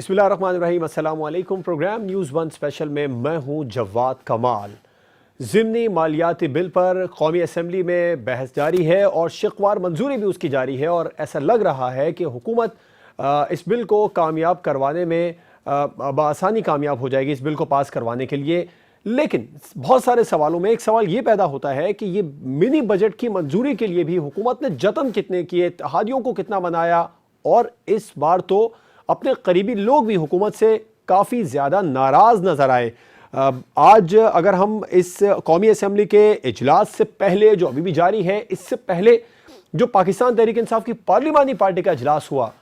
बिस्मिल्लाहिर्रहमानिर्रहीम, अस्सलाम वालेकुम। प्रोग्राम न्यूज़ वन स्पेशल में मैं हूं जवाद कमाल। ज़िमनी मालियाती बिल पर कौमी असम्बली में बहस जारी है और शिकवार मंजूरी भी उसकी जारी है और ऐसा लग रहा है कि हुकूमत इस बिल को कामयाब करवाने में बआसानी कामयाब हो जाएगी इस बिल को पास करवाने के लिए। लेकिन बहुत सारे सवालों में एक सवाल ये पैदा होता है कि ये मिनी बजट की मंजूरी के लिए भी हुकूमत ने जतन कितने किए, इत्तेहादियों को कितना मनाया, और इस बार तो अपने करीबी लोग भी हुकूमत से काफ़ी ज़्यादा नाराज़ नज़र आए। आज अगर हम इस कौमी असम्बली के इजलास से पहले, जो अभी भी जारी है, इससे पहले जो पाकिस्तान तहरीक इंसाफ की पार्लिमानी पार्टी का इजलास हुआ,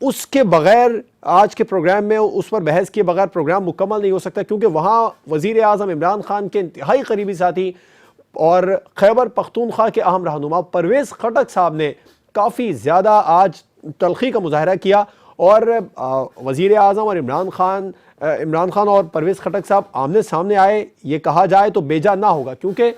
उसके बगैर आज के प्रोग्राम में उस पर बहस किए बगैर प्रोग्राम मुकम्मल नहीं हो सकता, क्योंकि वहाँ वज़ीर आज़म इमरान खान के इंतहाई करीबी साथी और खैबर पख्तूनख्वा के अहम रहनुमा परवेज़ खटक साहब ने काफ़ी ज़्यादा आज तलखी का मुजाहरा किया और वज़ीर आज़म और इमरान खान और परवेज़ खटक साहब आमने सामने आए। ये कहा जाए तो बेजा ना होगा, क्योंकि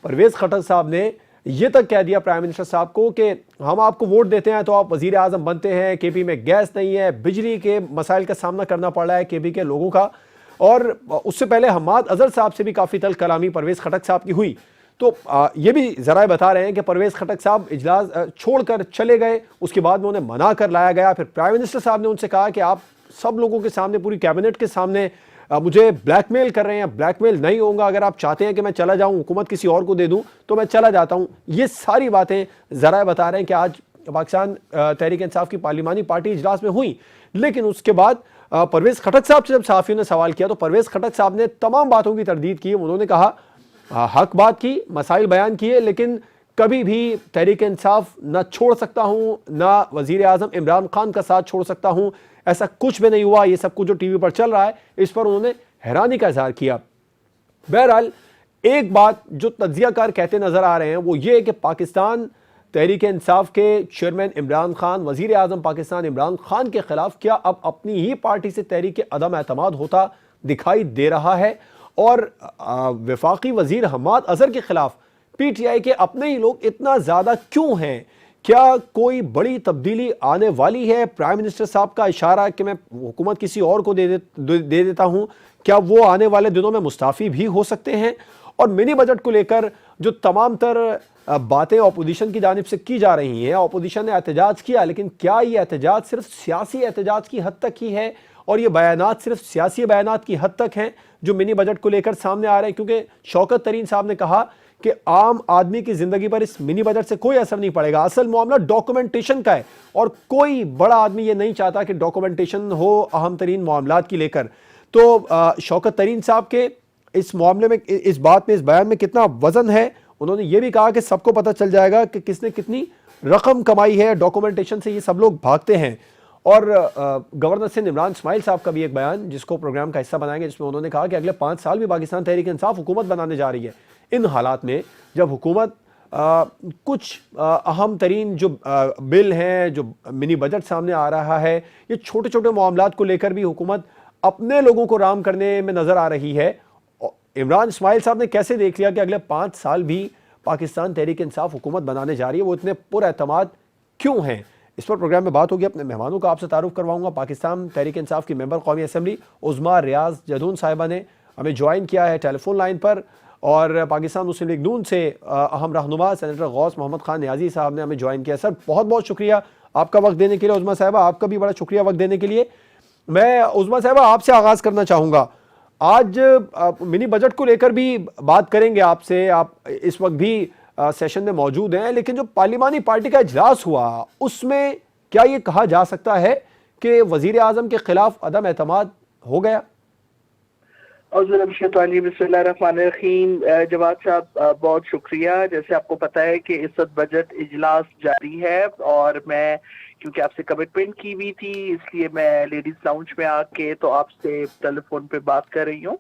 परवेज़ खटक साहब ने ये तक कह दिया प्राइम मिनिस्टर साहब को कि हम आपको वोट देते हैं तो आप वज़ीर आज़म बनते हैं, केपी में गैस नहीं है, बिजली के मसाइल का सामना करना पड़ रहा है केपी के लोगों का। और उससे पहले हम्माद अज़हर साहब से भी काफ़ी तल कलामी परवेज़ खटक साहब की हुई। तो ये भी ज़रा बता रहे हैं कि परवेज़ खटक साहब इजलास छोड़कर चले गए, उसके बाद में उन्हें मना कर लाया गया। फिर प्राइम मिनिस्टर साहब ने उनसे कहा कि आप सब लोगों के सामने, पूरी कैबिनेट के सामने मुझे ब्लैकमेल कर रहे हैं। ब्लैकमेल नहीं होगा, अगर आप चाहते हैं कि मैं चला जाऊं, हुकूमत किसी और को दे दूं, तो मैं चला जाता हूं। ये सारी बातें ज़रा बता रहे हैं कि आज पाकिस्तान तहरीक इंसाफ की पार्लिमानी पार्टी इजलास में हुई। लेकिन उसके बाद परवेज़ खटक साहब से जब सहाफ़ियों ने सवाल किया तो परवेज़ खटक साहब ने तमाम बातों की तरदीद की। उन्होंने कहा, हक बात की, मसाइल बयान किए, लेकिन कभी भी तहरीक इंसाफ ना छोड़ सकता हूं, ना वज़ीर आज़म इमरान खान का साथ छोड़ सकता हूं, ऐसा कुछ भी नहीं हुआ। ये सब कुछ जो टीवी पर चल रहा है, इस पर उन्होंने हैरानी का इजहार किया। बहरहाल एक बात जो तज्जियाकार कहते नजर आ रहे हैं वो ये कि पाकिस्तान तहरीक इंसाफ के चेयरमैन इमरान खान, वज़ीर आज़म पाकिस्तान इमरान खान के खिलाफ क्या अब अपनी ही पार्टी से तहरीक अदम एतमाद होता दिखाई दे रहा है, और वफाकी वज़ीर हम्माद अज़हर के खिलाफ पीटीआई के अपने ही लोग इतना ज़्यादा क्यों हैं? क्या कोई बड़ी तब्दीली आने वाली है? प्राइम मिनिस्टर साहब का इशारा कि मैं हुकूमत किसी और को दे देता हूं, क्या वो आने वाले दिनों में मुस्ताफ़ी भी हो सकते हैं? और मिनी बजट को लेकर जो तमाम तर बातें अपोजिशन की जानिब से की जा रही हैं, अपोजिशन ने एहतजाज किया, लेकिन क्या ये एहतजाज सिर्फ सियासी एहतजाज की हद तक ही है और ये बयानात सिर्फ सियासी बयानात की हद तक हैं जो मिनी बजट को लेकर सामने आ रहे हैं? क्योंकि शौकत तरीन साहब ने कहा कि आम आदमी की जिंदगी पर इस मिनी बजट से कोई असर नहीं पड़ेगा, असल मामला डॉक्यूमेंटेशन का है और कोई बड़ा आदमी ये नहीं चाहता कि डॉक्यूमेंटेशन हो अहम तरीन मामलात की लेकर। तो शौकत तरीन साहब के इस मामले में, इस बात में, इस बयान में कितना वजन है? उन्होंने ये भी कहा कि सबको पता चल जाएगा कि किसने कितनी रकम कमाई है, डॉक्यूमेंटेशन से ये सब लोग भागते हैं। और गवर्नर सिंध इमरान इस्माइल साहब का भी एक बयान, जिसको प्रोग्राम का हिस्सा बनाएंगे, जिसमें उन्होंने कहा कि अगले 5 साल भी पाकिस्तान तहरीक इंसाफ हुकूमत बनाने जा रही है। इन हालात में जब हुकूमत कुछ अहम तरीन जो बिल हैं, जो मिनी बजट सामने आ रहा है, ये छोटे छोटे मामलात को लेकर भी हुकूमत अपने लोगों को राम करने में नजर आ रही है। इमरान इस्माइल साहब ने कैसे देख लिया कि अगले 5 साल भी पाकिस्तान तहरीक इंसाफ हुकूमत बनाने जा रही है? वो इतने पुरएतमाद क्यों हैं? इस पर प्रोग्राम में बात होगी। अपने मेहमानों का आपसे तारुफ करवाऊंगा। पाकिस्तान तहरीक इंसाफ की मेंबर कौमी असम्बली उज़्मा रियाज जदून साहिबा ने हमें ज्वाइन किया है टेलीफोन लाइन पर, और पाकिस्तान मुस्लिम लीग नून से अहम रहनुमा सेनेटर गौस मोहम्मद खान नियाजी साहब ने हमें ज्वाइन किया। सर, बहुत बहुत शुक्रिया आपका वक्त देने के लिए। उज़्मा साहिबा, आपका भी बड़ा शुक्रिया वक्त देने के लिए। मैं उज़्मा साहिबा आपसे आगाज़ करना चाहूँगा। आज मिनी बजट को लेकर भी बात करेंगे आपसे, आप इस वक्त भी सेशन में मौजूद हैं, लेकिन जो पार्लिमानी पार्टी का इजलास हुआ उसमें क्या ये कहा जा सकता है कि वजीर आजम के खिलाफ अदम एतमाद हो गया? बिस्मिल्लाहिर्रहमानिर्रहीम। जवाद साहब, बहुत शुक्रिया। जैसे आपको पता है कि इस वक्त बजट इजलास जारी है और मैं, क्योंकि आपसे कमिटमेंट की हुई थी, इसलिए मैं लेडीज लाउंज में आके तो आपसे टेलीफोन पे बात कर रही हूँ।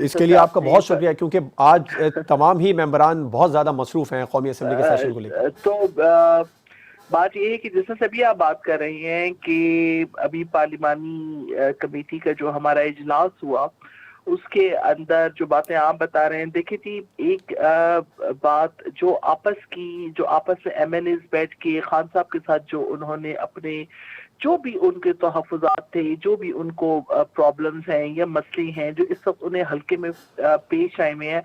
इसके लिए आपका बहुत शुक्रिया, क्योंकि आज तमाम ही मेंबरान बहुत ज्यादा मसरूफ हैं कौमी असेंबली के सेशन को लेकर। तो बात यह है कि जैसे सभी आप बात कर रही हैं कि अभी पार्लिमानी कमेटी का जो हमारा इजलास हुआ उसके अंदर जो बातें आप बता रहे हैं, देखिए थी एक बात जो आपस में एमएनएस बैठ के खान साहब के साथ जो उन्होंने अपने जो भी उनके तहफ़्फ़ुज़ात थे, जो भी उनको प्रॉब्लम्स हैं या मसले हैं जो इस वक्त उन्हें हल्के में पेश आए हुए हैं,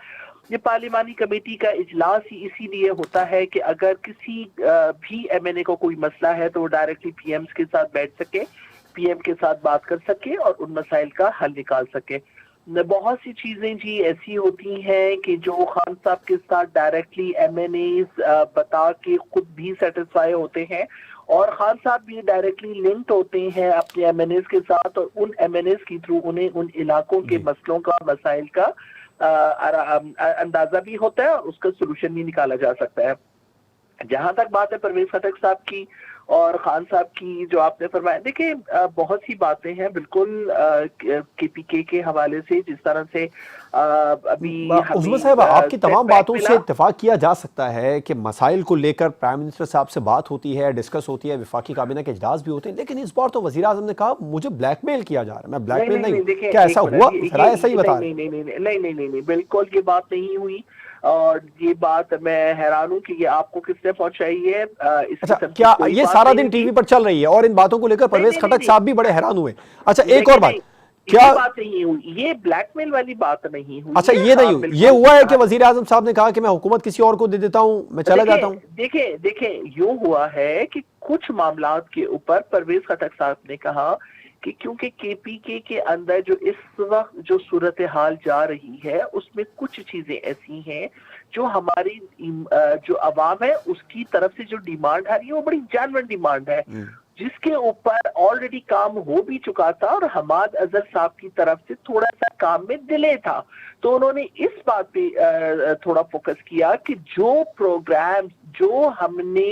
ये पार्लिमानी कमेटी का इजलास ही इसीलिए होता है कि अगर किसी भी एमएनए को कोई मसला है तो वो डायरेक्टली पीएम्स के साथ बैठ सके, पीएम के साथ बात कर सके और उन मसाइल का हल निकाल सके। बहुत सी चीजें जी ऐसी होती हैं कि जो खान साहब के साथ डायरेक्टली एमएनएज बता के खुद भी सेटिस्फाई होते हैं और खान साहब भी डायरेक्टली लिंक्ड होते हैं अपने एमएनएज के साथ और उन एमएनएज के थ्रू उन्हें उन इलाकों के मसलों का मसाइल का अंदाजा भी होता है और उसका सोल्यूशन भी निकाला जा सकता है। जहां तक बात है परवेज खटक साहब की और खान साहब की जो आपने फरमाया, देखिए बहुत सी बातें हैं बिल्कुल केपीके के हवाले से जिस तरह से अभी उस्मान साहब आपकी तमाम बातों से इत्तेफाक किया जा सकता है कि मसाइल को लेकर प्राइम मिनिस्टर साहब से बात होती है, डिस्कस होती है, वफाकी काबिना के इजलास भी होते हैं, लेकिन इस बार तो वजीर आजम ने कहा मुझे ब्लैकमेल किया जा रहा है। मैं ब्लैकमेल नहीं, क्या ऐसा हुआ? ऐसा ही बता रहे हैं। नहीं, बिल्कुल ये बात नहीं हुई और ये बात मैं हैरान हूँ कि ये आपको किसने पहुंचाई है। अच्छा, क्या ये सारा दिन टीवी पर चल रही है और इन बातों को लेकर परवेज खटक साहब भी बड़े हैरान हुए? अच्छा, एक और बात, क्या बात नहीं हुई, ये ब्लैकमेल वाली बात नहीं हुई। अच्छा, ये नहीं हुई, ये हुआ है कि वजीर आजम साहब ने कहा कि मैं हुकूमत किसी और को दे देता हूं, मैं चला जाता हूं। देखिए यूं हुआ है कि कुछ मामलात के ऊपर परवेज खटक साहब ने कहा कि क्योंकि केपीके के अंदर जो इस वक्त जो सूरत हाल जा रही है उसमें कुछ चीजें ऐसी हैं जो हमारी जो अवाम है उसकी तरफ से जो डिमांड आ रही है वो बड़ी जानवर डिमांड है जिसके ऊपर ऑलरेडी काम हो भी चुका था और हमाद अजहर साहब की तरफ से थोड़ा सा काम में डिले था। तो उन्होंने इस बात पे थोड़ा फोकस किया कि जो प्रोग्राम जो हमने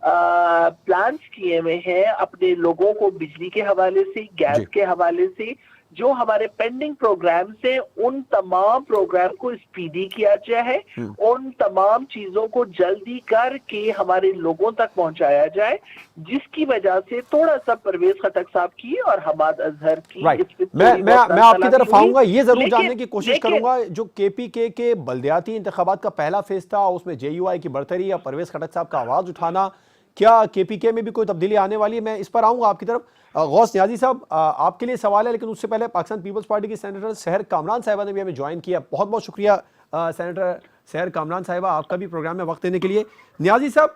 प्लान्स किए हुए हैं अपने लोगों को बिजली के हवाले से, गैस के हवाले से, जो हमारे पेंडिंग प्रोग्राम से उन तमाम प्रोग्राम को स्पीडी किया जाए, उन तमाम चीजों को जल्दी करके हमारे लोगों तक पहुंचाया जाए, जिसकी वजह से थोड़ा सा परवेज खटक साहब की और हमाद अजहर की मैं आपकी तरफ आऊंगा, ये जरूर जानने की कोशिश करूंगा जो केपीके के बल्दियाती इंतखाबात का पहला फेज था उसमें जेयूआई की बढ़तरी या परवेज खटक साहब का आवाज उठाना, क्या केपीके में भी कोई तब्दीली आने वाली है? मैं इस पर आऊंगा आपकी तरफ। गौस नियाजी साहब, आपके लिए सवाल है, लेकिन उससे पहले पाकिस्तान पीपल्स पार्टी की सेनेटर सहर कामरान साहिबा ने भी हमें ज्वाइन किया। बहुत बहुत शुक्रिया सेनेटर सहर कामरान साहिबा, आपका भी प्रोग्राम में वक्त देने के लिए। नियाजी साहब,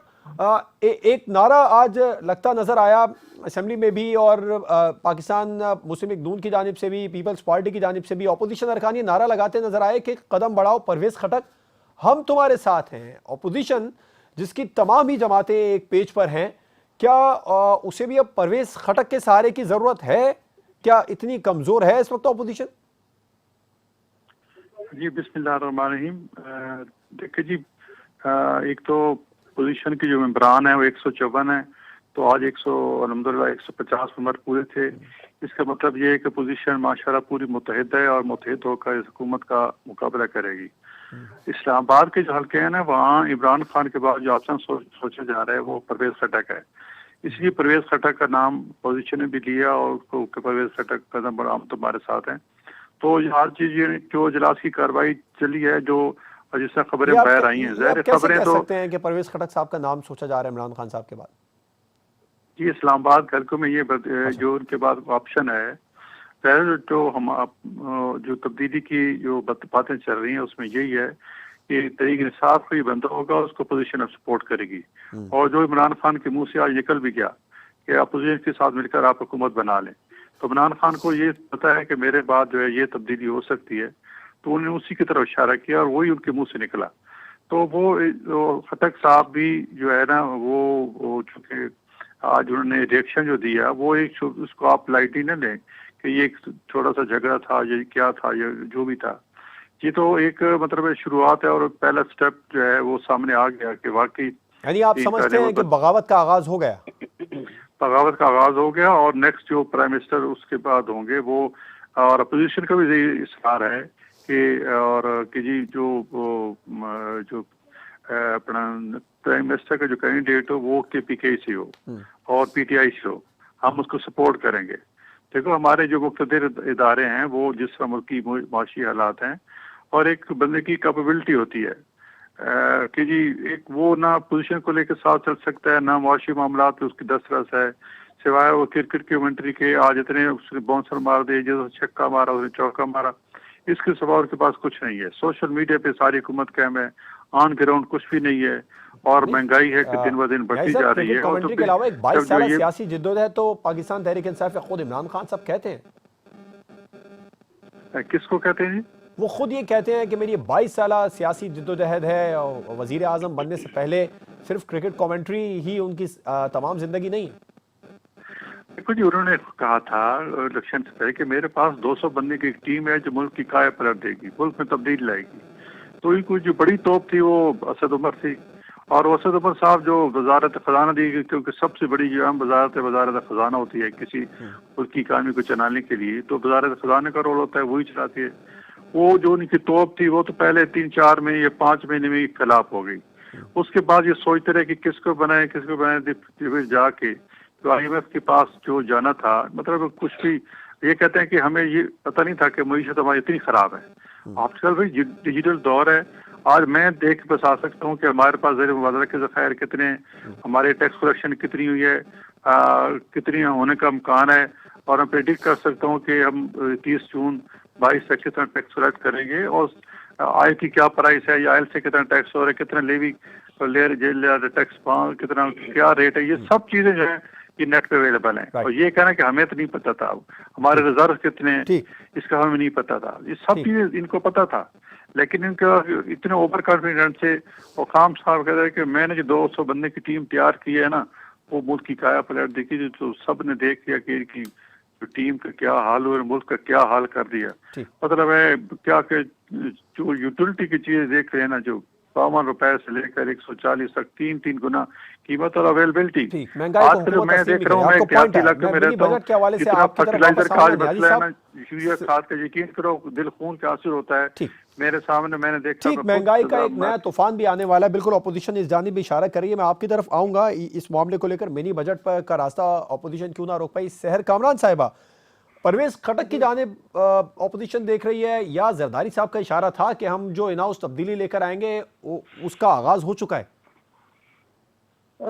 एक नारा आज लगता नजर आया असेंबली में भी और पाकिस्तान मुस्लिम लीग नून की जानिब से भी, पीपल्स पार्टी की जानिब से भी अपोजिशन अरकान ये नारा लगाते नजर आए कि कदम बढ़ाओ परवेज खटक, हम तुम्हारे साथ हैं। अपोजिशन जिसकी तमाम ही जमातें एक पेज पर हैं, क्या उसे भी अब परवेज खटक के सहारे की जरूरत है? क्या इतनी कमजोर है इस वक्त अपोजिशन? जी बिस्मिल्लाहिर्रहमानिर्रहीम। देखिए जी, एक तो पोजीशन के जो मेंबरान है वो 154 है, तो आज 100 150 मेंबर पूरे थे। इसका मतलब ये है कि पोजीशन माशाल्लाह पूरी मुत्तहिद है और मुत्तहिद होकर इस हुकूमत का मुकाबला करेगी। इस्लामाबाद के जो हल्के हैं ना, वहाँ इमरान खान के बाद जो ऑप्शन सोचा जा रहा है वो परवेज खटक है, इसलिए परवेज खटक का नाम पोजीशन ने भी लिया और उसको परवेज खटक कदम बढ़ाओ हम तुम्हारे साथ हैं। तो हर चीज जो इजलास की कार्रवाई चली है, जो जिससे खबरें बाहर आई हैं, ज़ाहिर खबरें तो सकते हैं कि परवेज खटक साहब का नाम सोचा जा रहा है इमरान खान साहब के बाद। जी, इस्लामाबाद हल्कों में ये जो उनके बाद ऑप्शन है, जो हम जो तब्दीली की जो बातें चल रही हैं उसमें यही है कि तहरीक इंसाफ कोई बंदा होगा उसको पोजीशन अब सपोर्ट करेगी। और जो इमरान खान के मुंह से आज निकल भी गया कि अपोजिशन के साथ मिलकर आप हुकूमत बना लें, तो इमरान खान को ये पता है कि मेरे बाद जो है ये तब्दीली हो सकती है, तो उन्होंने उसी की तरफ इशारा किया और वही उनके मुंह से निकला। तो वो खटक साहब भी जो है ना, वो चूंकि आज उन्होंने रिएक्शन जो दिया वो एक उसको आप लाइटली न लें कि ये एक छोटा सा झगड़ा था, ये क्या था, ये जो भी था, ये तो एक मतलब शुरुआत है और पहला स्टेप जो है वो सामने आ गया कि वाकई यानी आप समझते हैं कि बगावत का आगाज हो गया? बगावत का आगाज हो गया और नेक्स्ट जो प्राइम मिनिस्टर उसके बाद होंगे वो, और अपोजिशन का भी यही इस्तार है कि जी जो अपना प्राइम मिनिस्टर का जो कैंडिडेट हो वो केपीके से हो और पीटीआई से हो, हम उसको सपोर्ट करेंगे। देखो, हमारे जो मुख्तदिर इदारे हैं वो जिस मुल्क की माशी हालात हैं और एक बंदे की कैपेबिलिटी होती है कि जी एक वो ना पोजीशन को लेकर साथ चल सकता है, ना माशी मामला पे उसकी दस्तरस है, सिवाय वो क्रिकेट की कमेंट्री के आज इतने उसने बाउंसर मार दिए, जो छक्का मारा उसने चौका मारा, इसके सिवा उनके पास कुछ नहीं है। सोशल मीडिया पे सारी हुकूमत कायम है, ऑन ग्राउंड कुछ भी नहीं है, और महंगाई है कि दिन ब दिन बढ़ती जा रही है। और कमेंट्री के अलावा एक 22 जब जो साल ये सियासी जिद्दोजहद तो पाकिस्तान तहरीक इंसाफ खुद इमरान खान साहब कहते हैं। किसको कहते हैं? वो खुद ये कहते हैं कि मेरी 22 साल सियासी जिद्दोजहद है, और वजीर आजम बनने से पहले सिर्फ क्रिकेट कमेंट्री ही उनकी तमाम जिंदगी नहीं है। देखो जी, उन्होंने कहा था इलेक्शन से पहले कि मेरे पास 200 बंदे की एक टीम है जो मुल्क की काया पलट देगी, मुल्क में तब्दीली लाएगी। तो इनको जो बड़ी तोप थी वो असद उमर थी, और असद उमर साहब जो वजारत खजाना दी, क्योंकि सबसे बड़ी जो अहम वजारत खजाना होती है किसी मुल्क की इकानमी को चलाने के लिए, तो वजारत खजाने का रोल होता है, वही चलाती है। वो जो उनकी तोप थी वो तो पहले 3-4 महीने या 5 महीने में ही खिलाफ हो गई। उसके बाद ये सोचते रहे कि किसको बनाए फिर जाके तो IMF के पास जो जाना था, मतलब कुछ भी ये कहते हैं कि हमें ये पता नहीं था कि मईशत हमारी इतनी खराब है। आजकल भाई डिजिटल दौर है। आज मैं देख बता सकता हूँ कि हमारे पास ज़र मुबादला के ज़खायर कितने, हमारे टैक्स कलेक्शन कितनी हुई है, कितनी होने का इम्कान है, और मैं प्रेडिक्ट कर सकता हूँ कि हम 30 जून 22 तक कितना टैक्स कलेक्ट करेंगे, और आय की क्या प्राइस है, या आयल से कितना टैक्स हो रहा है, कितना लेवी लेयर टैक्स कितना क्या रेट है, ये सब चीजें जो है ये नेट पे अवेलेबल हैं। और ये कहना कि हमें तो नहीं पता था, हमारे रिजर्व कितने हैं इसका हमें नहीं पता था, ये सब चीजें इनको पता था। लेकिन इनका इतने ओवर कॉन्फिडेंट से, और खाम साहब कहते हैं कि मैंने जो 200 बंदे की टीम तैयार की है ना, वो मुल्क की काया पलट देखी, तो सब ने देख लिया कि इनकी टीम का क्या हाल हुआ, मुल्क का क्या हाल कर दिया। मतलब है क्या कि जो यूटिलिटी की चीजें देख रहे हैं ना, जो 52 रुपए से लेकर 140 तक 3-3 गुना कीमत और अवेलेबिलिटी। आजकल मैं देख रहा हूँ, मैं देहाती इलाके में रहता हूँ, इतना फर्टिलाइजर का आज मसला है ना, यूरिया खाद का, यकीन करो दिल खून का असर होता है। मेरे सामने मैंने देखा, ठीक, महंगाई का एक नया तूफान भी आने वाला है। बिल्कुल अपोजिशन इस जानिब इशारा कर रही है। मैं आपकी तरफ आऊंगा इस मामले को लेकर। मिनी बजट पर का रास्ता अपोजिशन क्यों ना रोक पाई। सहर कामरान साहिबा, परवेज खटक की जानिब ऑपोजिशन देख रही है, या जरदारी साहब का इशारा था कि हम जो इन हाउस तब्दीली लेकर आएंगे उसका आगाज हो चुका है?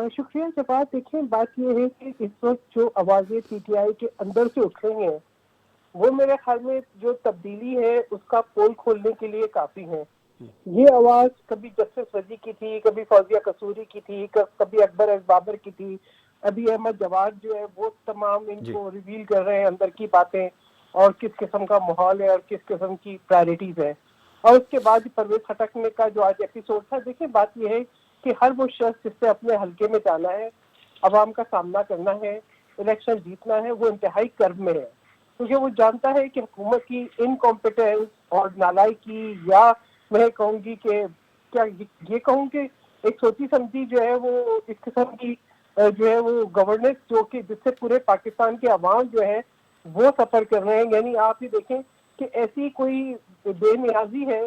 शुक्रिया जवाब। देखें, बात यह है कि इस वक्त जो आवाजें PTI के अंदर से उठ रही हैं, वो मेरे ख्याल में जो तब्दीली है उसका पोल खोलने के लिए काफी है। ये आवाज कभी जस्टिस वजी की थी, कभी फौजिया कसूरी की थी, कभी अकबर बाबर की थी, अभी अहमद जवाद जो है वो तमाम इनको रिवील कर रहे हैं अंदर की बातें, और किस किस्म का माहौल है और किस किस्म की प्रायोरिटीज है। और उसके बाद परवेज खटकने का जो आज एपिसोड था, देखिए बात यह है कि हर वो शख्स जिससे अपने हल्के में जाना है, अवाम का सामना करना है, इलेक्शन जीतना है, वो इंतहाई कर्ब में है, क्योंकि वो जानता है कि हुकूमत की इनकॉम्पिटेंस और नालायकी, या मैं कहूँगी कि क्या ये कहूँ कि एक सोची समझी जो है वो इस किस्म की जो है वो गवर्नेंस, जो कि जिससे पूरे पाकिस्तान के अवाम जो है वो सफर कर रहे हैं। यानी आप ये देखें कि ऐसी कोई बेनियाजी है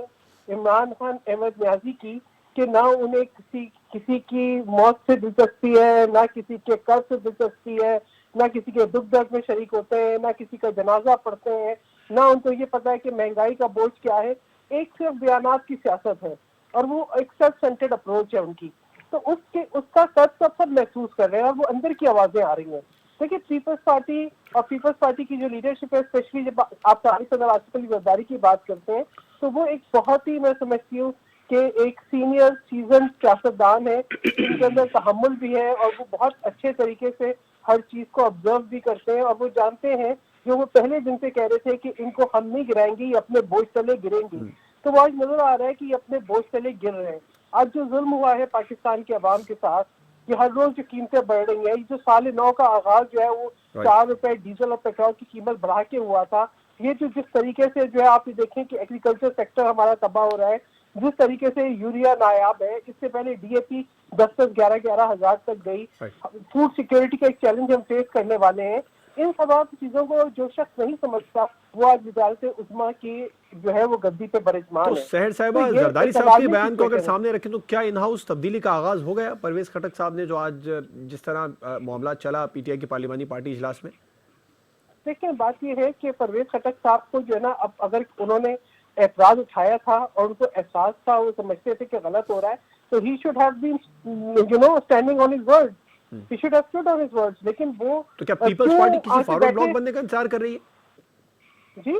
इमरान खान अहमद न्याजी की कि ना उन्हें किसी की मौत से दिलचस्पी है, ना किसी के कर्ज से दिलचस्पी है, ना किसी के दुख दर्द में शरीक होते हैं, ना किसी का जनाजा पढ़ते हैं, ना उनको ये पता है कि महंगाई का बोझ क्या है। एक सिर्फ बयानात की सियासत है, और वो एक सेल्फ सेंटर्ड अप्रोच है उनकी। तो उसका सब महसूस कर रहे हैं, और वो अंदर की आवाजें आ रही हैं। देखिए, पीपल्स पार्टी की जो लीडरशिप है, स्पेशली जब आप तारिक सदर आसिफ अली जरदारी की बात करते हैं, तो वो एक बहुत ही, मैं समझती हूँ कि एक सीनियर सीजन सियासतदान है, जिनके अंदर तहम्मुल भी है, और वो बहुत अच्छे तरीके से हर चीज को ऑब्जर्व भी करते हैं, और वो जानते हैं, जो वो पहले दिन से कह रहे थे कि इनको हम नहीं गिराएंगे, ये अपने बोझ तले गिरेंगे, तो वो आज नजर आ रहा है कि ये अपने बोझ तले गिर रहे हैं। आज जो जुल्म हुआ है पाकिस्तान के अवाम के साथ, ये हर रोज जो कीमतें बढ़ रही हैं, ये जो साल 9 का आगाज जो है वो 4 रुपए डीजल और पेट्रोल की कीमत बढ़ा के हुआ था, ये जो जिस तरीके से जो है आप ये देखें कि एग्रीकल्चर सेक्टर हमारा तबाह हो रहा है, जिस तरीके से यूरिया नायाब है, इससे पहले DAP 10-11 हज़ार तक गई, फूड सिक्योरिटी का एक चैलेंज हम फेस करने वाले हैं। इन तमाम चीजों को जो शख्स नहीं समझता, वो आज वजारत उस्मा की जो है वो गद्दी पे बरजमान है। तो सहर साहिबा, जरदारी साहब के बयान को अगर सामने रखें तो क्या इन हाउस तब्दीली का आगाज हो गया? परवेज खटक साहब ने जो आज जिस तरह मामला चला PTI की पार्लिमानी पार्टी इजलास में। देखिए, बात यह है कि परवेज खटक साहब को जो है ना, अब अगर उन्होंने एतराज उठाया था और उनको एहसास था, वो समझते थे कि गलत हो रहा है, तो he should have been standing on his word. He should have stood on his words. लेकिन वो तो क्या पीपल्स क्यों पार्टी किसी आके फॉरवर्ड ब्लॉक बैठे- बनने का इंतजार कर रही है? जी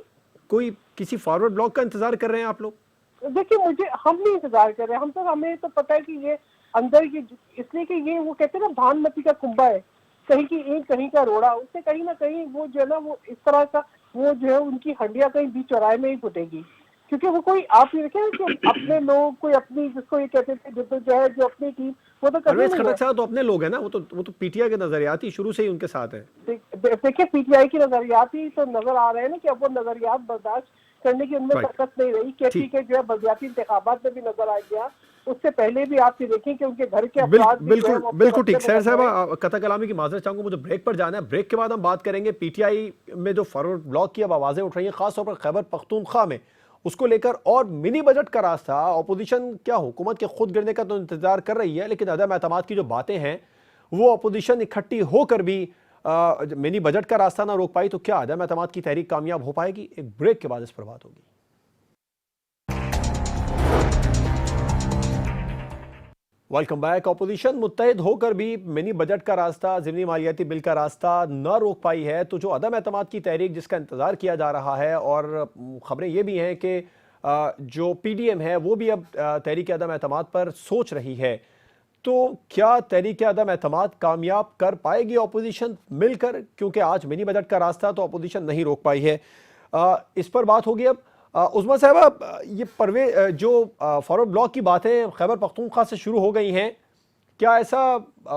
कोई किसी फॉरवर्ड ब्लॉक का इंतजार कर रहे हैं आप लोग? देखिए, मुझे हम नहीं इंतजार कर रहे हैं, हमें तो पता है कि ये अंदर की, इसलिए कि ये वो कहते हैं ना भानमती का कुंभा है, कहीं की ईंट कहीं का रोड़ा, उससे कहीं ना कहीं वो जो है ना वो इस तरह का वो जो है उनकी हंडिया कहीं बीच चौराहे में ही फुटेगी। क्योंकि वो कोई आप ये देखें कि अपने लोग कोई अपनी जिसको ये कहते थे जो जो अपनी टीम वो तो कभी परवेज नहीं खटक है। साहब तो अपने लोग हैं ना, वो तो पीटीआई के नजरियाती शुरू से ही उनके साथ है। देखिए पीटीआई की नजरियात ही तो नजर आ रहे हैं ना कि अब वो नजरियात बर्दाश्त करने की उनमें Right. ताकत नहीं रही। केपी के जो है बलदियाती इंतखाबात में भी नजर आ गया, उससे पहले भी आप ये देखें कि उनके घर के अफराद भी जो है वो अपने बिल्कुल ठीक। मसले सैर में लग रहे हैं। साहब कथा कलामी की माजरत चाहूंगा, मुझे ब्रेक पर जाना है। ब्रेक के बाद हम बात करेंगे पीटीआई में जो फॉरवर्ड ब्लॉक की अब आवाजें उठ रही हैं, खासतौर पर खैबर पख्तूनख्वा में, उसको लेकर, और मिनी बजट का रास्ता। अपोजिशन क्या हुकूमत के खुद गिरने का तो इंतजार कर रही है, लेकिन अदम एतमाद की जो बातें हैं वो अपोजिशन इकट्ठी होकर भी मिनी बजट का रास्ता ना रोक पाई, तो क्या अदम एतमाद की तहरीक कामयाब हो पाएगी? एक ब्रेक के बाद इस पर बात होगी। Welcome back. अपोजिशन मुत्तहिद होकर भी मिनी बजट का रास्ता, ज़िमनी मालियाती बिल का रास्ता न रोक पाई है, तो जो अदम एतमाद की तहरीक जिसका इंतज़ार किया जा रहा है, और ख़बरें ये भी हैं कि जो पीडीएम है वो भी अब तहरीक अदम एतमाद पर सोच रही है, तो क्या तहरीक अदम एतमाद कामयाब कर पाएगी अपोजिशन मिलकर? क्योंकि आज मिनी बजट का रास्ता तो अपोजिशन नहीं रोक पाई है। इस पर बात होगी अब। उस्मा साहब, ये जो फॉरवर्ड ब्लॉक की बातें खैबर पख्तूनख्वा से शुरू हो गई हैं, क्या ऐसा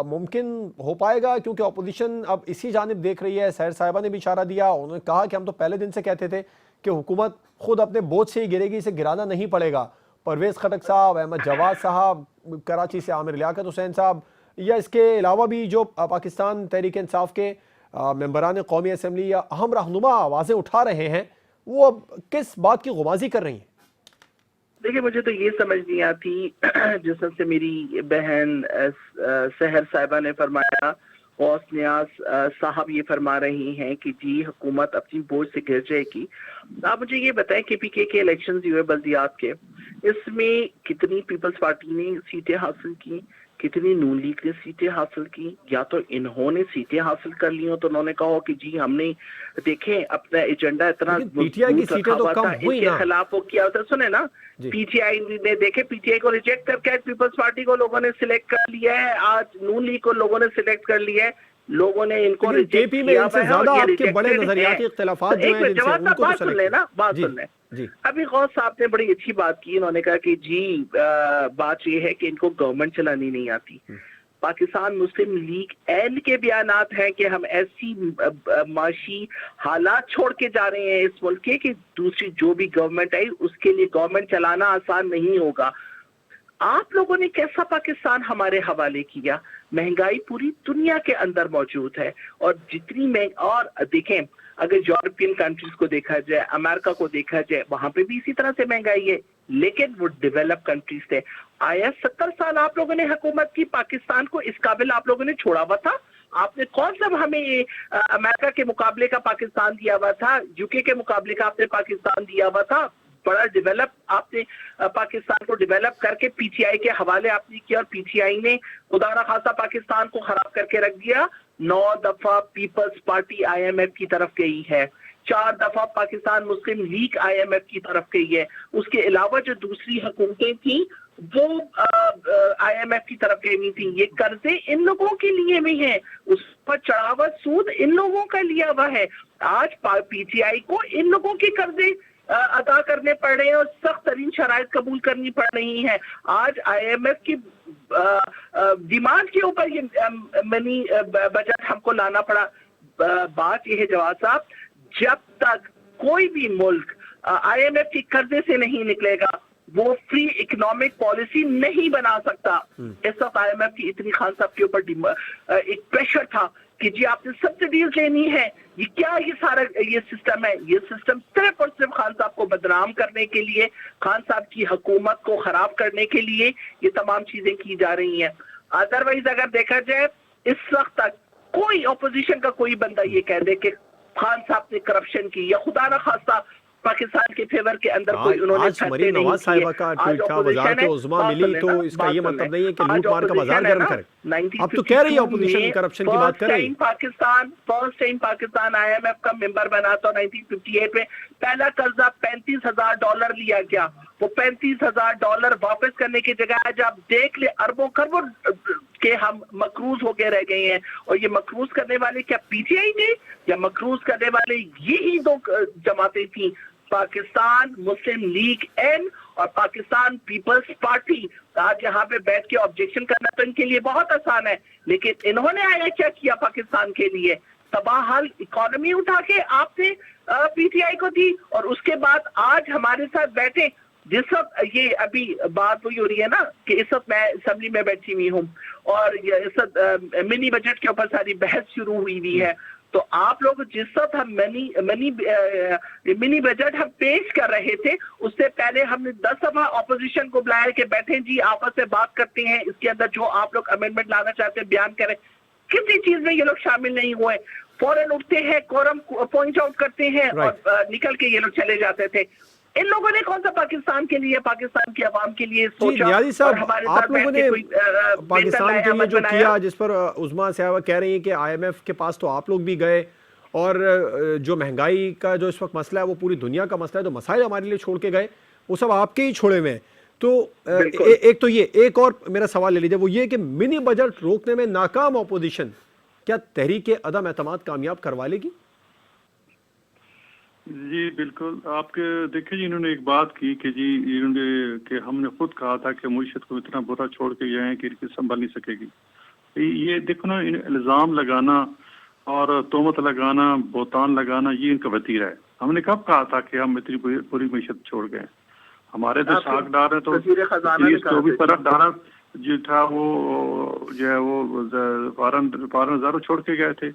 मुमकिन हो पाएगा? क्योंकि अपोजिशन अब इसी जानिब देख रही है। सैर साहिबा ने भी इशारा दिया, उन्होंने कहा कि हम तो पहले दिन से कहते थे कि हुकूमत खुद अपने बोझ से ही गिरेगी, इसे गिराना नहीं पड़ेगा। परवेज खटक साहब, अहमद जवाद साहब कराची से, आमिर लियाकत हुसैन साहब, या इसके अलावा भी जो पाकिस्तान तहरीक इंसाफ के मेंबरान कौमी असम्बली या अहम रहनुमा आवाज़ें उठा रहे हैं, वो अब किस बात की गुमाजी कर रही हैं? देखिए, मुझे तो ये समझ नहीं आती जिस तरह से मेरी बहन सहर साहिबा ने फरमाया, गौस नियाज साहब ये फरमा रही हैं कि जी हुकूमत अपनी बोझ से गिर जाएगी। आप मुझे ये बताएं कि पीके के इलेक्शंस हुए बल्दियात के, इसमें कितनी पीपल्स पार्टी ने सीटें हासिल की, कितनी नून लीग ने सीटें हासिल की? या तो इन्होंने सीटें हासिल कर ली हो तो उन्होंने कहा कि जी हमने देखें अपना एजेंडा इतना पीटीआई की सीटें तो कम हुई ना, इनके खिलाफ वो किया होता। सुने ना, पीटीआई ने देखे, पीटीआई को रिजेक्ट करके आज पीपल्स पार्टी को लोगों ने सिलेक्ट कर लिया है, आज नून लीग को लोगों ने सिलेक्ट कर लिया है। लोगों ने इनको रिजेक्ट में इनसे ज्यादा आपके बड़े नजरियाती इख्तिलाफात जो हैं, जवाब साहब बात सुन लेना, बात सुन ले। अभी गौस साहब ने बड़ी अच्छी बात की, इन्होंने कहा कि जी बात ये है कि इनको गवर्नमेंट चलानी नहीं आती। पाकिस्तान मुस्लिम लीग एन के बयानात हैं कि हम ऐसी माशी हालात छोड़ के जा रहे हैं इस मुल्क के कि दूसरी जो भी गवर्नमेंट आई उसके लिए गवर्नमेंट चलाना आसान नहीं होगा। आप लोगों ने कैसा पाकिस्तान हमारे हवाले किया? महंगाई पूरी दुनिया के अंदर मौजूद है, और जितनी और देखें, अगर यूरोपियन कंट्रीज को देखा जाए, अमेरिका को देखा जाए, वहां पे भी इसी तरह से महंगाई है, लेकिन वो डेवलप कंट्रीज थे। आया 70 साल आप लोगों ने हुकूमत की, पाकिस्तान को इस काबिल आप लोगों ने छोड़ा हुआ था? आपने कौन सा हमें अमेरिका के मुकाबले का पाकिस्तान दिया हुआ था, यूके के मुकाबले का आपने पाकिस्तान दिया हुआ था? बड़ा डेवलप आपने पाकिस्तान को डेवलप करके पीटीआई के हवाले आपने किया, और पीटीआई ने खुदा ना खासा पाकिस्तान को खराब करके रख दिया। 9 दफा पीपल्स पार्टी आईएमएफ की तरफ गई है, 4 दफा पाकिस्तान मुस्लिम लीग आईएमएफ की तरफ गई है। उसके अलावा जो दूसरी हुकूमतें थी वो आईएमएफ की तरफ गई नहीं थी। ये कर्जे इन लोगों के लिए भी हैं, उस पर चढ़ावा सूद इन लोगों का लिया हुआ है। आज पीटीआई को इन लोगों के कर्जे अदा करने पड़ रहे हैं और सख्त तरीन शराइत कबूल करनी पड़ रही है। आज आईएमएफ की डिमांड के ऊपर ये मनी बजट हमको लाना पड़ा। बात यह है जवाद साहब, जब तक कोई भी मुल्क आईएमएफ के कर्जे से नहीं निकलेगा वो फ्री इकोनॉमिक पॉलिसी नहीं बना सकता। इस वक्त आईएमएफ की इतनी खान साहब के ऊपर एक प्रेशर था कि जी आपने सब्सिडीज लेनी है। ये क्या ये सारा ये सिस्टम है? ये सिस्टम सिर्फ और सिर्फ खान साहब को बदनाम करने के लिए, खान साहब की हुकूमत को खराब करने के लिए ये तमाम चीजें की जा रही हैं। अदरवाइज अगर देखा जाए इस वक्त तक कोई ऑपोजिशन का कोई बंदा ये कह दे कि खान साहब ने करप्शन की या खुदा ना खास्ता पाकिस्तान के फेवर के अंदर कोई उन्होंने आज मरीम नवाज साहिबा का ट्वीट था, वजारत उज़्मा मिली, तो इसका ये मतलब नहीं है कि लूट मार का बाजार गर्म करे। अब तो कह रही है ऑपोजिशन करप्शन की बात कर रही है। फर्स्ट टाइम पाकिस्तान IMF का मेंबर बना था 1958 में। पहला कर्जा $35,000 लिया गया। वो $35,000 वापस करने की जगह आज आप देख ले अरबों खरबों के हम मकरूज होके रह गए हैं। और ये मकरूज करने वाले क्या PTI थे या मकरूज करने वाले यही दो जमातें थी, पाकिस्तान मुस्लिम लीग N और पाकिस्तान पीपल्स पार्टी। आज यहाँ पे बैठ के ऑब्जेक्शन करना तो इनके लिए बहुत आसान है, लेकिन इन्होंने आया क्या किया पाकिस्तान के लिए? तबाहल इकोनॉमी उठा के आपने PTI को दी, और उसके बाद आज हमारे साथ बैठे जिस वक्त ये अभी बात हुई हो रही है ना कि इस वक्त मैं असेंबली में बैठी हुई हूँ और इस वक्त मिनी बजट के ऊपर सारी बहस शुरू हुई है। तो आप लोग जिस वक्त हम मिनी बजट हम पेश कर रहे थे, उससे पहले हमने 10 दफा ऑपोजिशन को बुलाया कि बैठे जी आपस में बात करते हैं, इसके अंदर जो आप लोग अमेंडमेंट लाना चाहते हैं बयान करें। किसी चीज में ये लोग शामिल नहीं हुए। फौरन उठते हैं, कोरम पॉइंट आउट करते हैं और निकल के ये लोग चले जाते थे। इन लोगों ने कौन सा पाकिस्तान के लिए, पाकिस्तान की आवाम के लिए सोचा? नियाज़ी साहब, आप लोगों ने पाकिस्तान के लिए जो किया, जिस पर उज़्मा साहबा कह रही है कि IMF के पास तो आप लोग भी गए, और जो महंगाई का जो इस वक्त मसला है वो पूरी दुनिया का मसला है, तो मसाइल हमारे लिए छोड़ के गए, वो सब आपके ही छोड़े हुए हैं। तो एक तो ये, एक और मेरा सवाल ले लीजिए, वो ये कि मिनी बजट रोकने में नाकाम ऑपोजिशन क्या तहरीक अदम एतमाद कामयाब करवा लेगी? जी बिल्कुल। आपके देखिए जी, इन्होंने एक बात की कि जी इन्होंने कि हमने खुद कहा था कि मुईशत को इतना बुरा छोड़ के गए हैं कि इनकी संभल नहीं सकेगी। ये देखो ना, इल्ज़ाम लगाना और तोहमत लगाना, बोतान लगाना, ये इनका वतीरा है। हमने कब कहा था कि हम इतनी पूरी मुईशत छोड़ गए? हमारे तो सागदार है, तो 24 अरब डॉलर जो था वो जो है वो 12,000 छोड़ के गए थे।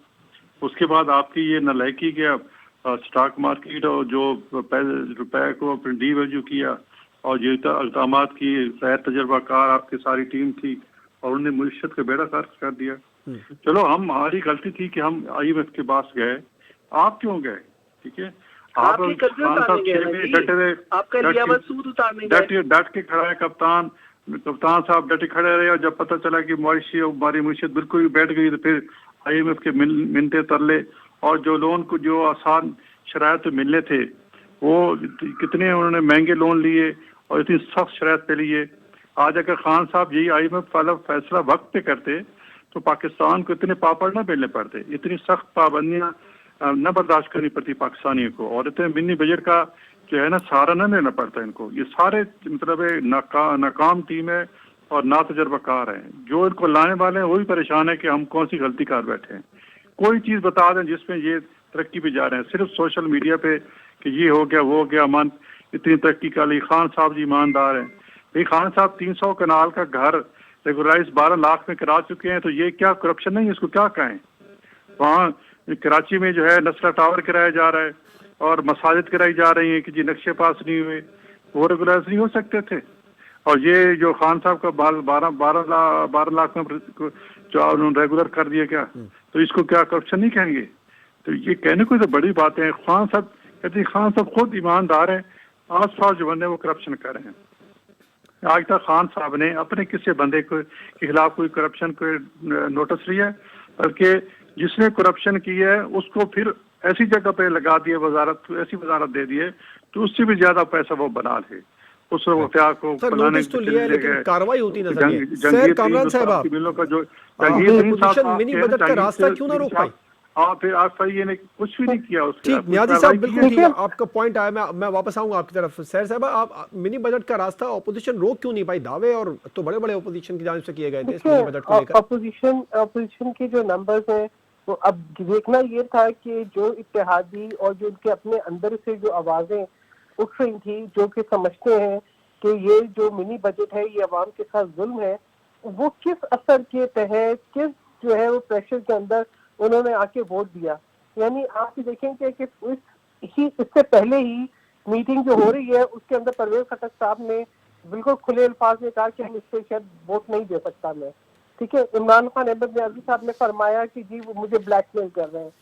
उसके बाद आपकी ये नलायकी क्या स्टॉक मार्केट और जो रुपए को अपने डीवैल्यू किया, और जो इक़दाम की गैर तजर्बाकार आपकी सारी टीम थी, और उन्होंने मुईशत का बेड़ा गर्क कर दिया। चलो, हमारी गलती थी कि हम IMF के पास गए। आप क्यों गए? ठीक है, आप खान साहब 6 में डट के खड़ा है। कप्तान साहब डटे खड़े रहे, और जब पता चला कि हमारी मुईशत बिल्कुल बैठ गई, तो फिर IMF के मिनते तरले, और जो लोन को जो आसान शरायत मिलने थे, वो कितने उन्होंने महंगे लोन लिए और इतनी सख्त शरायत पे लिए। आज अगर खान साहब यही IMF वाला फैसला वक्त पे करते तो पाकिस्तान को इतने पापड़ न बेलने पड़ते, इतनी सख्त पाबंदियां न बर्दाश्त करनी पड़ती पाकिस्तानियों को, और इतने मिनी बजट का जो है ना सहारा न लेना पड़ता इनको। ये सारे मतलब नाकाम टीम है और ना तजर्बाकार है। जो इनको लाने वाले हैं वही परेशान है कि हम कौन सी गलती कर बैठे हैं। कोई चीज बता दें जिसमें ये तरक्की पे जा रहे हैं, सिर्फ सोशल मीडिया पे कि ये हो गया वो हो गया, अमान इतनी तरक्की कर ली, खान साहब जी ईमानदार हैं। भाई खान साहब 300 कनाल का घर रेगुलराइज 12 लाख में करा चुके हैं, तो ये क्या करप्शन नहीं है? इसको क्या कहें? वहाँ कराची में जो है नस्ला टावर कराया जा रहा है और मसाजिद कराई जा रही है कि जी नक्शे पास नहीं हुए, वो रेगुलराइज नहीं हो सकते थे। और ये जो खान साहब का 12 लाख में जो उन्होंने रेगुलर कर दिया क्या, तो इसको क्या करप्शन नहीं कहेंगे? तो ये कहने को तो बड़ी बातें हैं। खान साहब कहते हैं खान साहब खुद ईमानदार हैं, आस पास जो बंदे वो करप्शन कर रहे हैं। आज तक खान साहब ने अपने किसी बंदे के खिलाफ कोई करप्शन को नोटिस लिया, बल्कि जिसने करप्शन की है उसको फिर ऐसी जगह पे लगा दिए, वजारत ऐसी वजारत दे दिए तो उससे भी ज्यादा पैसा वो बना ले। उस को नोटिस तो लिया है, लेकिन कार्रवाई होती नजर नहीं है। सर कामरान साहब, आप मिनी बजट का रास्ता क्यों ना रोक पाई? फिर आप ये ने कुछ भी नहीं किया उसके। ठीक, नियाज़ी साहब बिल्कुल ठीक है, आपका पॉइंट आया, मैं वापस आऊंगा आपकी तरफ। सर साहब, आप मिनी बजट का रास्ता ऑपोजिशन रोक क्यों नहीं पाई? दावे और तो बड़े बड़े ऑपोजिशन की जानिब से किए गए थे इस मिनी बजट को लेकर। ऑपोजिशन के जो नंबर्स हैं, तो अब देखना ये था कि जो इत्तेहादी और जो उनके अपने अंदर से जो आवाजें उठ रही थी, जो कि समझते हैं कि ये जो मिनी बजट है ये अवाम के साथ जुल्म है, वो किस असर के तहत, किस जो है वो प्रेशर के अंदर उन्होंने आके वोट दिया। यानी आप देखेंगे कि इससे पहले ही मीटिंग जो हो रही है उसके अंदर परवेज खटक साहब ने बिल्कुल खुले अल्फाज में कहा कि हम इस पर शायद वोट नहीं दे सकता मैं। ठीक है, इमरान खान अहमद नियाज़ी साहब ने फरमाया कि जी वो मुझे ब्लैकमेल कर रहे हैं।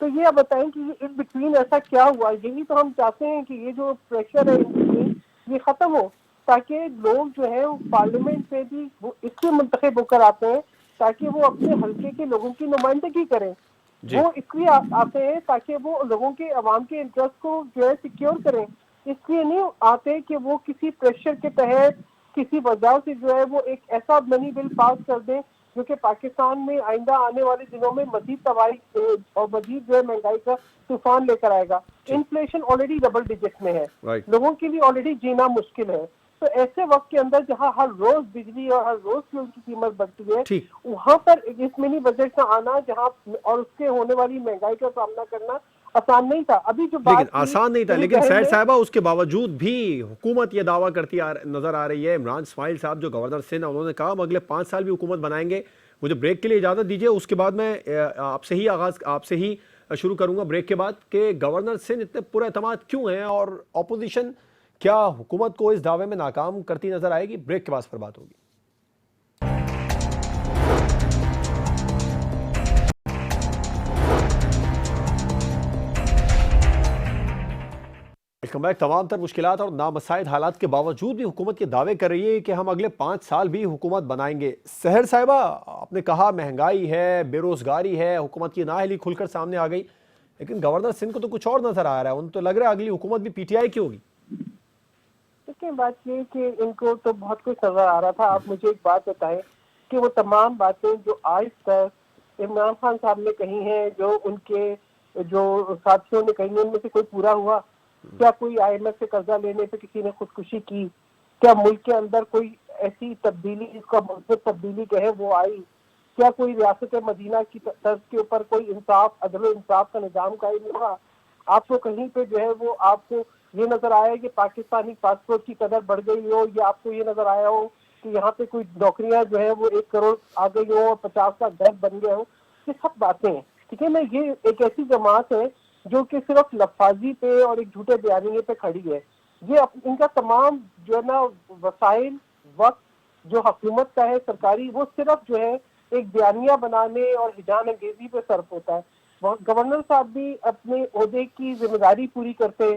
तो ये आप बताएं कि इन बिटवीन ऐसा क्या हुआ। यही तो हम चाहते हैं कि ये जो प्रेशर है इन बिटवीन ये खत्म हो, ताकि लोग जो है वो पार्लियामेंट में भी वो इसलिए मुंतखब होकर आते हैं ताकि वो अपने हल्के के लोगों की नुमाइंदगी करें। जी। वो इसलिए आते हैं ताकि वो लोगों के अवाम के इंटरेस्ट को जो है सिक्योर करें। इसलिए नहीं आते कि वो किसी प्रेशर के तहत किसी वजह से जो है वो एक ऐसा मनी बिल पास कर दें जो कि पाकिस्तान में आइंदा आने वाले दिनों में मजीद तबाही और मजीद जो है महंगाई का तूफान लेकर आएगा। इन्फ्लेशन ऑलरेडी डबल डिजिट में है, राइट। लोगों के लिए ऑलरेडी जीना मुश्किल है। तो ऐसे वक्त के अंदर जहां हर रोज बिजली और हर रोज फ्यूल की कीमत बढ़ती है, ठीक। वहां पर इस मिनी बजट का आना जहां और उसके होने वाली महंगाई का सामना करना आसान नहीं था। अभी जो लेकिन बात आसान नहीं था, लेकिन सैयद साहिबा उसके बावजूद भी हुकूमत ये दावा करती नजर आ रही है। इमरान इस्माइल साहब जो गवर्नर सिंध, उन्होंने कहा हम अगले 5 साल भी हुकूमत बनाएंगे। मुझे ब्रेक के लिए इजाजत दीजिए, उसके बाद मैं आपसे ही शुरू करूंगा ब्रेक के बाद कि गवर्नर सिंध इतने पूरा एतमाद क्यों हैं और अपोजिशन क्या हुकूमत को इस दावे में नाकाम करती नजर आएगी। ब्रेक के बाद पर बात होगी। Welcome back. तमाम तर मुश्किलात और नामसाइद हालात के बावजूद भी हुकूमत के दावे कर रही है कि हम अगले 5 साल भी हुकूमत बनाएंगे। सहर साहिबा, आपने कहा महंगाई है, बेरोजगारी है, हुकूमत की नाअहली खुलकर सामने आ गई, लेकिन गवर्नर सिंध को तो कुछ और नजर आ रहा है। उनको तो लग रहा है अगली हुकूमत भी पीटीआई की होगी। देखिए, बात ये कि इनको तो बहुत कुछ नजर आ रहा था। आप मुझे एक बात बताएं कि वो तमाम बातें जो आज तक इमरान खान साहब ने कही हैं, जो उनके जो साथियों ने कही, उनमें से कोई पूरा हुआ? क्या कोई IMF से कर्जा लेने पे किसी ने खुदकुशी की? क्या मुल्क के अंदर कोई ऐसी तब्दीली, जिसका मतलब तब्दीली कहे, वो आई? क्या कोई रियासत मदीना की तर्ज के ऊपर कोई इंसाफ, अदल इंसाफ का निजाम कायम हुआ? आपको कहीं पे जो है वो आपको ये नजर आया कि पाकिस्तानी पासपोर्ट की कदर बढ़ गई हो, या आपको ये नजर आया हो कि यहाँ पे कोई नौकरियां जो है वो 1 करोड़ आ गई हो और 50 का घर बन गया हो? ये सब बातें हैं, ठीक है ना। ये एक ऐसी जमात है जो कि सिर्फ लफाजी पे और एक झूठे बयानिए पे खड़ी है। ये इनका तमाम जो है ना वसाइल, वक्त जो हुकूमत का है सरकारी, वो सिर्फ जो है एक बयानिया बनाने और हिजान अंगेजी पे सर्फ होता है। गवर्नर साहब भी अपने ओहदे की जिम्मेदारी पूरी करते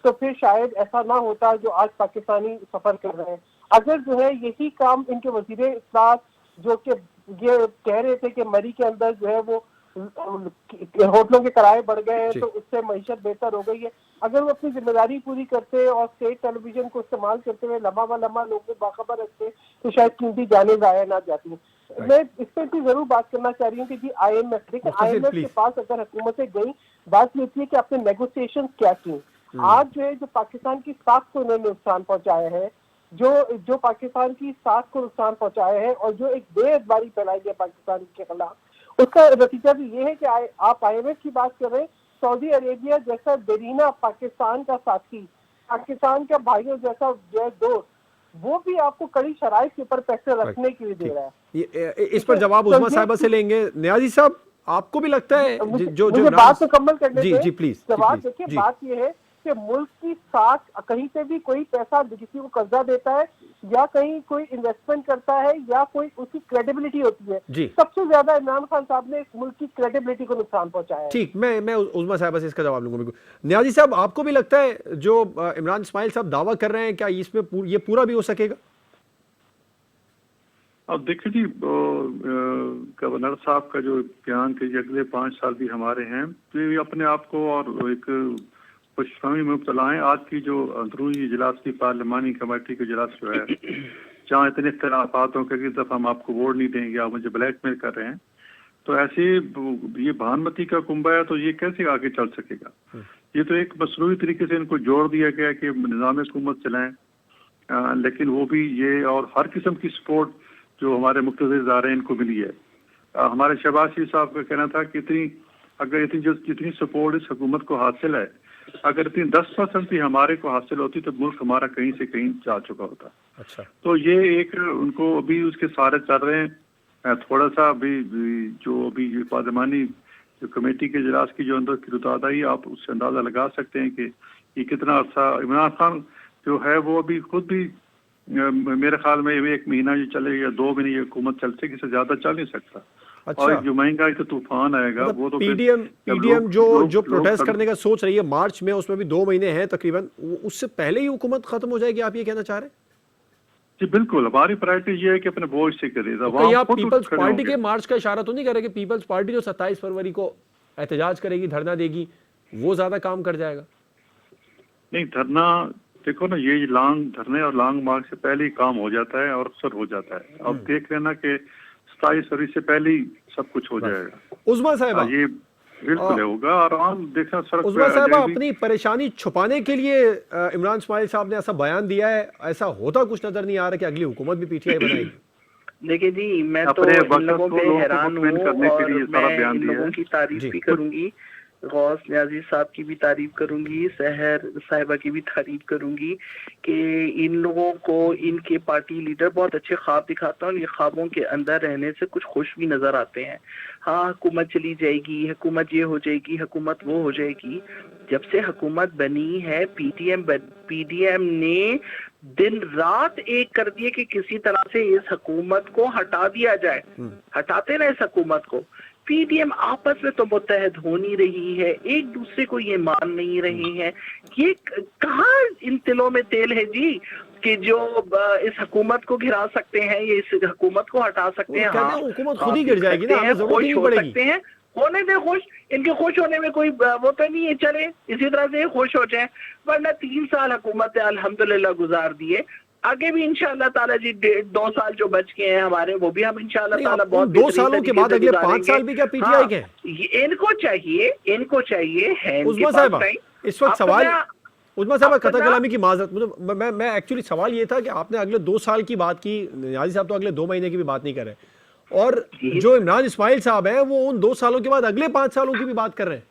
तो फिर शायद ऐसा ना होता जो आज पाकिस्तानी सफर कर रहे हैं। अगर जो है यही काम इनके वजीर इत्तलात जो कि ये कह रहे थे कि मरी के अंदर जो है वो होटलों के किराए बढ़ गए हैं तो उससे मईशत बेहतर हो गई है, अगर वो अपनी जिम्मेदारी पूरी करते और स्टेट टेलीविजन को इस्तेमाल करते हुए लम्हा व लम्हा लोगों को बाखबर रखते तो शायद कीमती जाने जाया ना जाती। मैं इस पर भी जरूर बात करना चाह रही हूँ कि जी IMF, देखिए IMF के पास अगर हुकूमतें गई, बात ये होती है कि आपने नेगोशिएशन क्या की। आज जो है जो पाकिस्तान की साख को उन्होंने नुकसान पहुंचाया है, जो पाकिस्तान की साख को नुकसान पहुंचाया है और जो एक बेअदबारी फैलाई है पाकिस्तान के खिलाफ, उसका नतीजा भी ये है कि आप IMF की बात कर रहे हैं, सऊदी अरेबिया जैसा देरीना पाकिस्तान का साथी, पाकिस्तान का भाइयों जैसा जो है दोस्त, वो भी आपको कड़ी शराइत के ऊपर पैसे रखने के लिए दे रहा है। इस पर जवाब उस्मा साहिबा से लेंगे। नियाजी साहब, आपको भी लगता है जो बात मुकम्मल करने जी जी प्लीज जवाब देखिए, बात यह है कि मुल्क की साख कहीं से भी कोई पैसा किसी को कर्जा देता है या कहीं कोई इन्वेस्टमेंट करता है या कोई उसकी क्रेडिबिलिटी होती है। सबसे ज्यादा इमरान खान साहब ने इस मुल्क की क्रेडिबिलिटी को नुकसान पहुंचाया है। ठीक, मैं उस्मा साहिबा से इसका जवाब लूंगा। बिल्कुल नियाजी साहब, आपको भी लगता है जो इमरान इस्माइल साहब दावा कर रहे हैं, क्या इसमें ये पूरा भी हो सकेगा? अब देखिए जी, गवर्नर साहब का जो बयान कि अगले 5 साल भी हमारे हैं, तो ये अपने आप को और एक खुशफहमी में मुब्तला है। आज की जो अंदरूनी इजलास की पार्लिमानी कमेटी के इजलास जो है, जहाँ इतने इख्तलाफात हों कि इस दफ़ा हम आपको वोट नहीं देंगे, आप मुझे ब्लैकमेल कर रहे हैं, तो ऐसे ये भानमती का कुंभा है, तो ये कैसे आगे चल सकेगा? ये तो एक मसनूई तरीके से इनको जोड़ दिया गया कि निज़ाम हुकूमत चलाएं, लेकिन वो भी ये और हर किस्म की सपोर्ट जो हमारे मुख्तलिफ इदारे इनको मिली है। हमारे शहबाज शरीफ साहब का कहना था कि जितनी सपोर्ट इस हुकूमत को हासिल है, अगर इतनी 10% भी हमारे को हासिल होती तो मुल्क हमारा कहीं से कहीं जा चुका होता। अच्छा, तो ये एक उनको अभी उसके सारे चल रहे हैं। थोड़ा सा अभी पार्लिमानी जो कमेटी के इजलास की जो अंदर की रुताद आई, आप उससे अंदाजा लगा सकते हैं कि ये कितना अर्सा इमरान खान जो है वो अभी खुद भी मेरे ख्याल में ये 1 महीना ये चले या 2 महीने ये हुकूमत चल सकेगी, इससे ज्यादा चल नहीं सकता। अच्छा। और जो महंगाई का तूफान आएगा वो तो पीडीएम जो प्रोटेस्ट करने का सोच रही है मार्च में, उसमें भी 2 महीने हैं तकरीबन, उससे पहले ही हुकूमत खत्म हो जाएगी, आप ये कहना चाह रहे हैं? जी बिल्कुल, हमारी प्रायोरिटी ये है कि अपने वोट से करें। कहीं आप पीपल्स पार्टी के मार्च का इशारा तो नहीं कर रहे कि पीपल्स पार्टी जो 27 फरवरी को एहतजाज करेगी, धरना देगी, वो ज्यादा काम कर जाएगा? नहीं, धरना देखो ना, ये लॉन्ग धरने और लॉन्ग मार्च से पहले ही काम हो जाता है और अक्सर हो जाता है। अब देख लेना कि 27 फरवरी से पहले ही सब कुछ हो जाएगा। उस्मा साहिबा, ये बिल्कुल होगा। और आम देखना सड़क उस्मा साहिबा, अपनी परेशानी छुपाने के लिए इमरान इस्माइल साहब ने ऐसा बयान दिया है, ऐसा होता कुछ नजर नहीं आ रहा कि अगली हुकूमत भी पीटीआई बनाएगी? देखिए जी, मैं तो इन लोगों पे हैरान हूँ और मैं इन लोगों की तारीफ भी करूंगी, गौस न्याजी साहब की भी तारीफ करूंगी, सहर साहिबा की भी तारीफ करूंगी कि इन लोगों को इनके पार्टी लीडर बहुत अच्छे ख्वाब दिखाते हैं और ये ख्वाबों के अंदर रहने से कुछ खुश भी नजर आते हैं। हाँ, हुकूमत चली जाएगी, हुकूमत ये हो जाएगी, हुकूमत वो हो जाएगी। जब से हुकूमत बनी है पीडीएम ने दिन रात एक कर दिए कि किसी तरह से इस हुकूमत को हटा दिया जाए। हटाते रहे इस हुकूमत को। पीडीएम आपस में तो मुत्तहद हो नहीं रही है, एक दूसरे को ये मान नहीं रहे हैं। ये कहाँ इन तिलों में तेल है जी कि जो इस हुकूमत को गिरा सकते हैं, ये इस हुकूमत को हटा सकते हैं। हाँ, हुकूमत खुद ही गिर जाएगी ना, हमें जरूरत नहीं पड़ेगी। सकते हैं, होने दे खुश, इनके खुश होने में कोई वो तो नहीं है, चले इसी तरह से खुश हो जाए। वरना 3 साल हुकूमत अल्हम्दुलिल्लाह गुजार दिए, आगे भी इंशाअल्लाह ताला जी 2 साल जो बच गए हैं हमारे, वो भी हम इंशाअल्लाह ताला बहुत 2 सालों के बाद अगले 5 साल भी क्या पीटीआई के? इनको चाहिए है। उस्मा साहिबा, इस वक्त सवाल, उस्मा साहिबा कथा कलामी की माजरत, मुझे मैं एक्चुअली सवाल ये था कि आपने अगले 2 साल की बात की, न्याजी साहब तो अगले 2 महीने की भी बात नहीं कर रहे, और जो इमरान इस्माइल साहब है वो उन 2 सालों के बाद अगले 5 सालों की भी बात कर रहे हैं।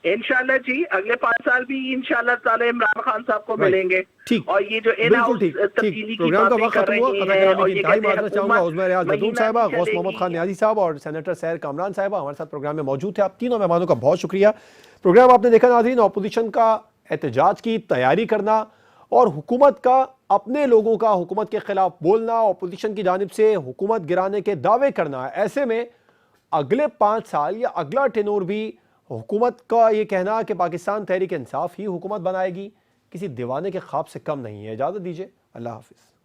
इंशाल्लाह जी, अगले 5 साल भी इंशाल्लाह ताला इमरान खान साहब को मिलेंगे। ठीक, और ये जो प्रोग्राम का वक्त खत्म हुआ, इंतहाई माजरत चाहूंगा उस्मा रियाज बदून साहिबा, गौस मोहम्मद खान न्याजी साहब और सेनेटर सहर कामरान साहिबा हमारे साथ प्रोग्राम में मौजूद थे। आप तीनों मेहमानों का बहुत शुक्रिया। प्रोग्राम आपने देखा नाज़रीन, अपोजिशन का एहतजाज की तैयारी करना और हुकूमत का, अपने लोगों का हुकूमत के खिलाफ बोलना, अपोजिशन की जानिब से हुकूमत गिराने के दावे करना। ऐसे में अगले 5 साल या अगला टेनोर भी हुकूमत का ये कहना कि पाकिस्तान तहरीक इंसाफ ही हुकूमत बनाएगी, किसी दीवाने के ख्वाब से कम नहीं है। इजाज़त दीजिए, अल्लाह हाफिज़।